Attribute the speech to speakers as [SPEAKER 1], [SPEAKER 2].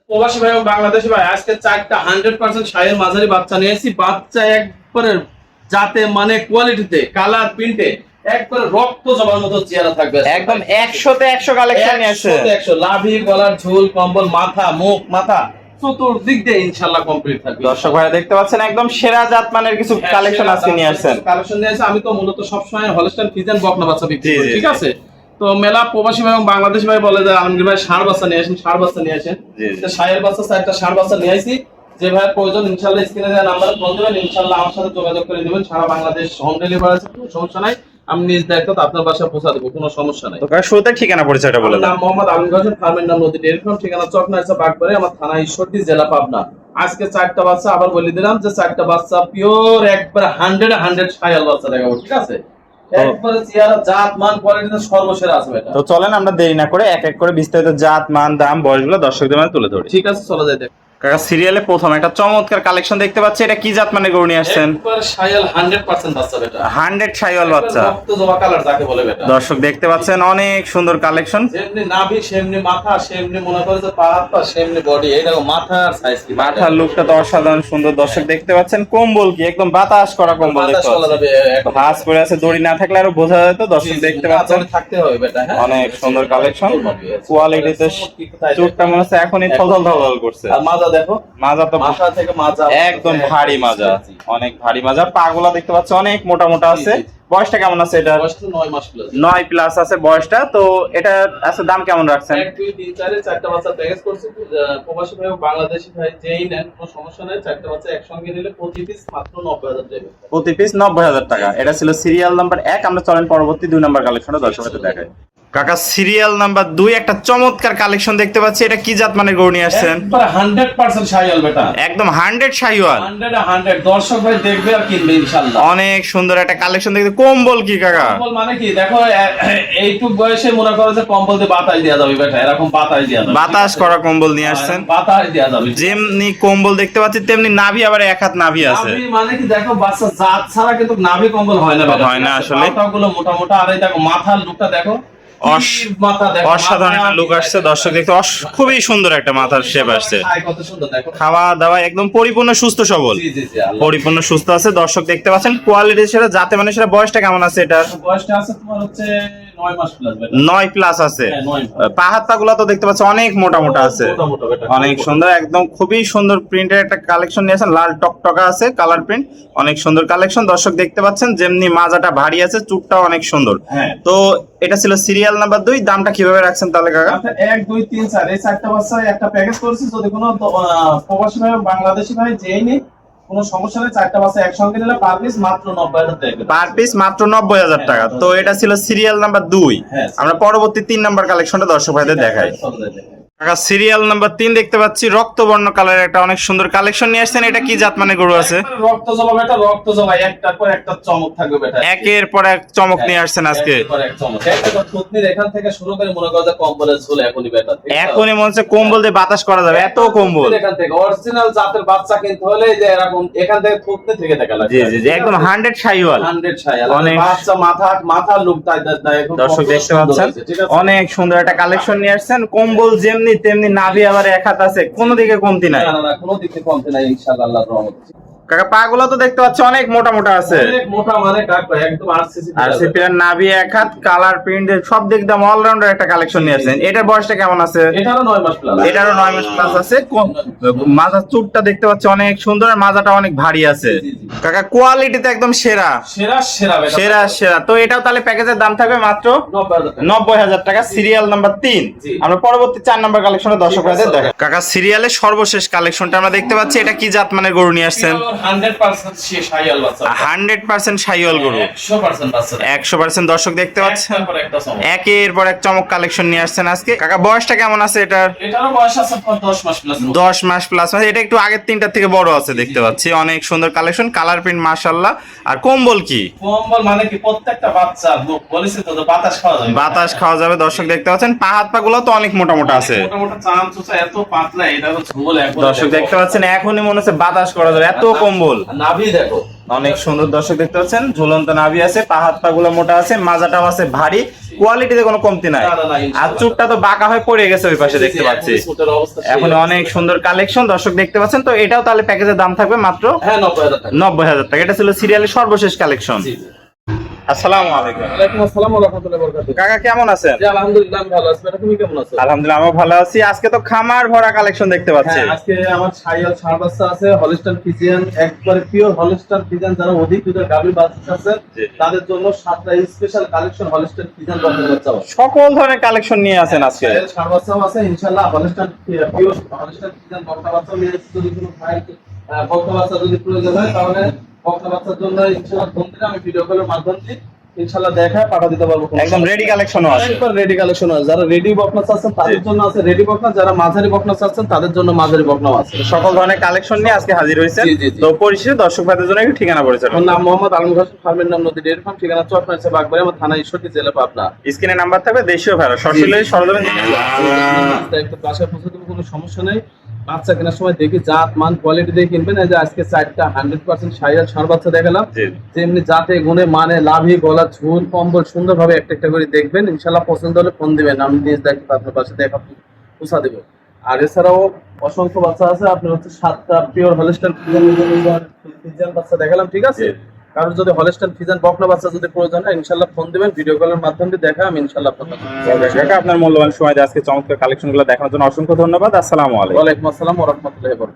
[SPEAKER 1] প্রবাসী ভাই এবং বাংলাদেশি ভাই আজকে 4টা 100% শাইয়ের মাঝারি বাচ্চা নিয়েছি। বাচ্চা একবারে যাতে মানে কোয়ালিটিতে কালার প্রিন্টে একবারে রক্ত জবার মতো চেহারা থাকবে,
[SPEAKER 2] একদম 100 তে 100 কালেকশন নিয়ে আসছে।
[SPEAKER 1] 100 লাভি গলার ঝোল কম্বল মাথা মুখ মাথা চতুর্দিক দিয়ে ইনশাআল্লাহ কমপ্লিট থাকবে।
[SPEAKER 2] দর্শক ভাইরা দেখতে পাচ্ছেন একদম সেরা জাত মানের কিছু কালেকশন আজকে নিয়ে আসছেন।
[SPEAKER 1] কালেকশন নিয়ে আসছে। আমি তো মূলত সবসময় হলস্টাইন ফ্রিজিয়ান বকনা বাচ্চা বিক্রি করি,
[SPEAKER 2] জি,
[SPEAKER 1] ঠিক আছে। তো মেলা প্রবাসী ভাই এবং বাংলাদেশি ভাই বলে যে আলমগীর ভাই ষাঁড় বাচ্চা নিয়ে আসেন, ষাঁড় বাচ্চা নিয়ে আসেন। তো ষাঁড়ের বাচ্চা 4টা ষাঁড় বাচ্চা নিয়ে আসি। যে ভাই প্রয়োজন ইনশাআল্লাহ স্ক্রিনে দেওয়া নাম্বারে ফোন দিবেন, ইনশাআল্লাহ আমার সাথে যোগাযোগ করে নেবেন। সারা বাংলাদেশ হোম ডেলিভারি আছে, কোনো সমস্যা নাই। আমি নিজ দায়িত্ব আপনার বাসায় পৌঁছা দেবো, কোনো সমস্যা নাই।
[SPEAKER 2] তো কার শুরুতে ঠিকানা পরিচয়টা বলে দেন।
[SPEAKER 1] নাম মোহাম্মদ আলমগীর হোসেন, ফার্মের নাম নদী ডেয়ারি ফার্ম, ঠিকানা চকনাইসা বাগবাড়ি, আমার থানা ঈশ্বরদী, জেলা পাবনা। আজকে 4টা বাচ্চা আবার বলে দিলাম যে 4টা বাচ্চা পিওর একবার 100 শাইয়াল বাচ্চা দেখাবো, ঠিক আছে। একবারে চেহারা জাত মান কোয়ালিটিতে সর্বসেরা আছে এটা।
[SPEAKER 2] তো চলেন আমরা দেরি না করে এক এক করে বিস্তারিত জাত মান দাম বয়সগুলো দর্শকদের মাঝে তুলে ধরি।
[SPEAKER 1] ঠিক আছে, চলে যাই। দেখ
[SPEAKER 2] কাকা সিরিয়ালে প্রথম একটা চমৎকার কালেকশন দেখতে পাচ্ছি, এটা কি জাত মানে গরু নিয়ে আসছেন?
[SPEAKER 1] একবার শাইয়াল 100% বাচ্চা বেটা,
[SPEAKER 2] 100 শাইওয়াল বাচ্চা।
[SPEAKER 1] রক্ত জবা কালার যাকে বলে বেটা।
[SPEAKER 2] দর্শক দেখতে পাচ্ছেন অনেক সুন্দর কালেকশন,
[SPEAKER 1] যেমনি নাভি সেমনি মাথা, সেমনি মনে করে যে পা হাত পা সেমনি বডি। এই দেখো মাথার সাইজ কি,
[SPEAKER 2] মাথার লুকটা তো অসাধারণ সুন্দর। দর্শক দেখতে পাচ্ছেন কম্বল কি একদম বাতাস করা কম্বল দেখতে পাচ্ছেন। ভাঁজ করে আছে, দড়ি না থাকলে আরো বোঝা যেত। দর্শক দেখতে পাচ্ছেন
[SPEAKER 1] থাকতে হবে বেটা, হ্যাঁ
[SPEAKER 2] অনেক সুন্দর কালেকশন। কোয়ালিটিতে চোখটা মনে হচ্ছে এখনই থলথল থলথল করছে।
[SPEAKER 1] আর মাজা দেখো,
[SPEAKER 2] মাজা তো
[SPEAKER 1] মাথা থেকে মাজা
[SPEAKER 2] একদম ভারী মাজা, অনেক ভারী মাজা। পাগুলা দেখতে পাচ্ছ অনেক মোটা মোটা আছে। বয়সটা কেমন আছে এটা?
[SPEAKER 1] বয়স তো 9 মাস প্লাস,
[SPEAKER 2] 9 প্লাস আছে বয়সটা। তো এটা আছে দাম কেমন রাখছেন?
[SPEAKER 1] 1 2 3 4 4টা বাচ্চা প্যাকেজ করছি। প্রবাসী ভাই ও বাংলাদেশি ভাই যেই নেন কোনো সমস্যা নাই। 4টা বাচ্চা একসঙ্গে নিলে প্রতি পিস মাত্র 90,000 টাকা,
[SPEAKER 2] প্রতি পিস 90,000 টাকা। এটা ছিল সিরিয়াল নাম্বার 1। আমরা চলেন পরবর্তী 2 নাম্বার কালেকশনটা দর্শকদের দেখাই। কাকা সিরিয়াল নাম্বার 2 একটা চমৎকার কালেকশন দেখতে পাচ্ছি, এটা কি জাত মানে গরু নিয়ে আসছেন?
[SPEAKER 1] একবার 100% শাইয়াল বেটা,
[SPEAKER 2] একদম 100 শাইওয়াল।
[SPEAKER 1] 100 দর্শক ভাই দেখবে আর কিনবে ইনশাআল্লাহ।
[SPEAKER 2] অনেক সুন্দর একটা কালেকশন দেখতে। কম্বল কি কাকা?
[SPEAKER 1] কম্বল মানে কি দেখো, এইটুক বয়সে মনে করো যে কম্বল দিয়ে বাতাস দেওয়া যাবে বেটা, এরকম বাতাস দেওয়া যাবে।
[SPEAKER 2] বাতাস করা কম্বল নিয়ে আসছেন।
[SPEAKER 1] বাতাস দেওয়া যাবে।
[SPEAKER 2] যেমনি কম্বল দেখতে পাচ্ছি তেমনি নাভি আবার এক হাত নাভি আছে।
[SPEAKER 1] নাভি মানে কি দেখো, বাচ্চা জাত ছাড়া কিন্তু নাভি কম্বল হয় না বেটা,
[SPEAKER 2] হয় না আসলে।
[SPEAKER 1] মাথাগুলো মোটা মোটা। আর এই দেখো মাথার লুকটা দেখো,
[SPEAKER 2] অসাধারণ একটা লুক আসছে। দর্শক দেখতে খুবই সুন্দর একটা মাথার শেপ আসছে।
[SPEAKER 1] কত সুন্দর দেখো,
[SPEAKER 2] খাওয়া দাওয়া একদম পরিপূর্ণ সুস্থ সবল,
[SPEAKER 1] জি জি জি,
[SPEAKER 2] পরিপূর্ণ সুস্থ আছে। দর্শক দেখতে পাচ্ছেন কোয়ালিটি সেটা যাতে মানে সেটা। বয়সটা কেমন আছে এটা?
[SPEAKER 1] বয়সটা আছে তোমার হচ্ছে 9 মাস প্লাস বেটা,
[SPEAKER 2] 9 প্লাস আছে।
[SPEAKER 1] 9
[SPEAKER 2] পা হাত পা গুলা তো দেখতে পাচ্ছ অনেক মোটা মোটা আছে, অনেক সুন্দর। একদম খুবই সুন্দর প্রিন্টের একটা কালেকশন নিয়েছেন। লাল টকটকা আছে কালার প্রিন্ট, অনেক সুন্দর কালেকশন। দর্শক দেখতে পাচ্ছেন যেমনি মাজাটা ভারী আছে, চুটটাও অনেক সুন্দর। তো এটা ছিল সিরিয়াল নাম্বার 2। দামটা কিভাবে রাখছেন তাহলে কাকা?
[SPEAKER 1] 1 2 3 4 এই 4টা বাচ্চা একটা প্যাকেজ করেছি। যদি কোনো প্রবাসী ভাই বাংলাদেশি ভাই যেই নেই কোনো সমস্যা নেই। 4টা বাচ্চা একসঙ্গে নিলে পার পিস মাত্র 90,000 টাকা,
[SPEAKER 2] পার পিস মাত্র 90,000 টাকা। তো এটা ছিল সিরিয়াল নাম্বার 2। আমরা পরবর্তী 3 নাম্বার কালেকশনটা দর্শক ভাইদের দেখাই। কাকা সিরিয়াল নাম্বার 3 দেখতে পাচ্ছি রক্তবর্ণ কালারের একটা অনেক সুন্দর কালেকশন নিয়ে আসছেন। এটা কি জাত মানে গরু আছে?
[SPEAKER 1] রক্ত জবা বেটা, রক্ত জবা একটার পর একটা চমক থাকবে বেটা,
[SPEAKER 2] একের পর এক চমক নিয়ে আসছেন আজকে।
[SPEAKER 1] একের পর এক চমক। একটা থুতনির এখান থেকে শুরু করে মনে করো যে কম্বলের ঝোল এখনই বেটা,
[SPEAKER 2] এখনই মনে হচ্ছে কম্বল দিয়ে বাতাস করা যাবে, এত কম্বল।
[SPEAKER 1] এখান থেকে অরিজিনাল জাতের বাচ্চা কিনতে হলে যে এরকম এখান থেকে থুতনি থেকে দেখা লাগে।
[SPEAKER 2] জি জি জি, একদম 100 শাইওয়াল,
[SPEAKER 1] 100 শাইয়াল
[SPEAKER 2] অনেক
[SPEAKER 1] বাচ্চা। মাথার লুক তাই
[SPEAKER 2] দর্শক দেখতে পাচ্ছেন অনেক সুন্দর একটা কালেকশন নিয়ে আসছেন। কম্বল যেমনি তেমনি নাভি আবার এক হাত আছে, কোনো দিকে কমতি নাই।
[SPEAKER 1] না কোনো দিকে কমতি নাই ইনশাআল্লাহ, আল্লাহর রহমতে।
[SPEAKER 2] কাকা পাগুলো তো দেখতে পাচ্ছি অনেক মোটা মোটা আছে,
[SPEAKER 1] অনেক মোটা মানে কাকা একদম আরসিসি
[SPEAKER 2] আর নাভি এক হাত, কালার প্রিন্ট সব দিক দিয়ে অলরাউন্ডার একটা কালেকশন নিয়ে আসছেন। এটার বয়সটা কেমন আছে?
[SPEAKER 1] এটারও 9 মাস প্লাস,
[SPEAKER 2] এটারও 9 মাস প্লাস আছে। মাজার চুটটা দেখতে পাচ্ছি অনেক সুন্দর, আর মাজাটা অনেক ভারী আছে। কাকা কোয়ালিটিতে একদম সেরা
[SPEAKER 1] সেরা সেরা
[SPEAKER 2] সেরা সেরা। তো এটাও তাহলে প্যাকেজের দাম থাকবে মাত্র 90,000 টাকা। Serial number 3। আমরা পরবর্তী 4 নাম্বার কালেকশনে দর্শক ভাইদের দেখাই। কাকা সিরিয়ালের সর্বশেষ কালেকশনটা আমরা দেখতে পাচ্ছি, এটা কি জাত মানের গরু নিয়ে আসছেন?
[SPEAKER 1] 100% শাইয়াল বাচ্চা,
[SPEAKER 2] 100% শাইওয়াল গরু,
[SPEAKER 1] 100% বাচ্চা,
[SPEAKER 2] 100% দর্শক দেখতে পাচ্ছেন
[SPEAKER 1] একটার পর একটা চমক।
[SPEAKER 2] একের পর এক চমক কালেকশন নিয়ে আসছেন আজকে। কাকা বয়সটা কেমন আছে এটার?
[SPEAKER 1] এটারও বয়স আছে 10 মাস প্লাস,
[SPEAKER 2] 10 মাস প্লাস। এটা একটু আগের 3টার থেকে বড় আছে দেখতে পাচ্ছি। অনেক সুন্দর কালেকশন, কালার প্রিন্ট মাশাআল্লাহ। আর কম্বল কি?
[SPEAKER 1] কম্বল মানে কি প্রত্যেকটা বাচ্চা বলেছে তো বাতাস খাওয়া যাবে,
[SPEAKER 2] বাতাস খাওয়া যাবে। দর্শক দেখতে পাচ্ছেন পা হাত পা গুলো তো অনেক মোটা মোটা আছে,
[SPEAKER 1] মোটা মোটা চাম চুচা এত পাতলা। এটা তো ঝোল একবার।
[SPEAKER 2] দর্শক দেখতে পাচ্ছেন এখনই মনে হচ্ছে বাতাস করা যাবে, এত কম্বল।
[SPEAKER 1] নাভি দেখো
[SPEAKER 2] অনেক সুন্দর। দর্শক দেখতে পাচ্ছেন ঝুলন্ত নাভি আছে, পা হাত পা গুলো মোটা আছে, মাজাটাও আছে ভারী। কোয়ালিটিতে কোনো কমতি নাই।
[SPEAKER 1] না, না, না,
[SPEAKER 2] আর
[SPEAKER 1] ইনশাআল্লাহ।
[SPEAKER 2] চুটটা তো বাঁকা হয়ে পড়ে গেছে ওই পাশে দেখতে পাচ্ছি।
[SPEAKER 1] স্কুটার অবস্থা সেই
[SPEAKER 2] এখন
[SPEAKER 1] আছে।
[SPEAKER 2] অনেক সুন্দর কালেকশন দর্শক দেখতে পাচ্ছেন। তো এটাও তাহলে প্যাকেজের দাম থাকবে মাত্র
[SPEAKER 1] হ্যাঁ 90,000 টাকা।
[SPEAKER 2] 90,000 টাকা। এটা ছিল সিরিয়ালের সর্বশেষ কালেকশন।
[SPEAKER 1] জি, জি।
[SPEAKER 2] আসসালামু আলাইকুম
[SPEAKER 1] ওয়ালাইকুম আসসালাম ওয়া রাহমাতুল্লাহি ওয়া বারাকাতুহু।
[SPEAKER 2] কাকা, কেমন আছেন?
[SPEAKER 1] জি আলহামদুলিল্লাহ আমি ভালো আছি। ম্যাডাম তুমি কেমন আছো?
[SPEAKER 2] আলহামদুলিল্লাহ আমিও ভালো আছি। আজকে তো খামার ভরা কালেকশন দেখতে পাচ্ছি।
[SPEAKER 1] হ্যাঁ, আজকে আমার শাইওয়াল ষাঁড় বাচ্চা আছে, হলিস্টাইন ফ্রিজিয়ান, একবারে পিওর হলিস্টাইন ফ্রিজিয়ান যারা অধিক দুধের গাভীর বাচ্চা আছে
[SPEAKER 2] জি।
[SPEAKER 1] তাদের জন্য 7টা স্পেশাল কালেকশন হলিস্টাইন ফ্রিজিয়ান বাচ্চা আছে।
[SPEAKER 2] সকল ধরনের কালেকশন নিয়ে আছেন আজকে।
[SPEAKER 1] শাইওয়াল ষাঁড় বাচ্চাও আছে ইনশাআল্লাহ, হলিস্টাইন পিওর হলিস্টাইন ফ্রিজিয়ান বাচ্চা নিয়ে এসেছি। যদি কোনো ভাই বাচ্চা যদি প্রয়োজন হয় তাহলে বাচ্চার জন্য ইনশাআল্লাহ ফোন দিলে আমি ভিডিও কলের মাধ্যমে ইনশাআল্লাহ দেখায় পাঠা দিতে পারবো।
[SPEAKER 2] একদম রেডি কালেকশনও আছে।
[SPEAKER 1] একবার রেডি কালেকশন আছে। যারা রেডি বকনা চাচ্ছেন তাদের জন্য আছে রেডি বকনা, যারা মাঝারি বকনা চাচ্ছেন তাদের জন্য মাঝারি বকনাও আছে।
[SPEAKER 2] সকল ধরনের কালেকশন নিয়ে আজকে হাজির হয়েছে।
[SPEAKER 1] জি, জি, জি।
[SPEAKER 2] তো পরিশেষে দর্শক ভাইদের জন্য একটু ঠিকানা পরিচয়।
[SPEAKER 1] আমার নাম মোহাম্মদ আলম হোসেন, ফার্মের নাম নদী ডেয়ারি ফার্ম, ঠিকানা চট্টগ্রাম বাগবাড়ি, আমার থানা ঈশ্বরদী, জেলা পাবনা।
[SPEAKER 2] স্ক্রিনে নাম্বার থাকবে, দেশীয় ভাড়া সরাসরি সরজমিন।
[SPEAKER 1] একটু বাসায় পৌঁছে দেবো, কোনো সমস্যা নেই। বাচ্চা কেনার সময় দেখি জাত মান কোয়ালিটি দিয়ে কিনবেন। এই যে আজকে 4টা 100% শাইওয়াল ষাঁড় বাচ্চা দেখালাম,
[SPEAKER 2] জি।
[SPEAKER 1] যেমনি জাতে গুণে মানে লাভি গলা ঝুল কম্বল সুন্দরভাবে একটা একটা করে দেখবেন। ইনশাল্লাহ পছন্দ হলে ফোন দিবেন, আমি নিজ দায়িত্ব আপনার পাশে দেখা পৌঁছা দেবো। আর এছাড়াও অসংখ্য বাচ্চা আছে। আপনার হচ্ছে 7টা পিওর হলিস্টাইন ফ্রিজিয়ান বাচ্চা দেখালাম, ঠিক আছে?
[SPEAKER 2] জি।
[SPEAKER 1] কারণ যদি হলিস্টাইন ফ্রিজিয়ান বকনা বাচ্চা যদি প্রয়োজন হয় ইনশাল্লাহ ফোন দিবেন, ভিডিও কলের মাধ্যমে দেখা আমি ইনশাল্লাহ আপনার কাছে।
[SPEAKER 2] কাকা, আপনার মূল্যবান সময় দিয়ে আজকে চমৎকার কালেকশন গুলো দেখানোর জন্য অসংখ্য ধন্যবাদ। আসসালামু আলাইকুম।
[SPEAKER 1] ওয়ালাইকুম আসসালাম ওয়া রাহমাতুল্লাহি ওয়া বারাকাতুহু।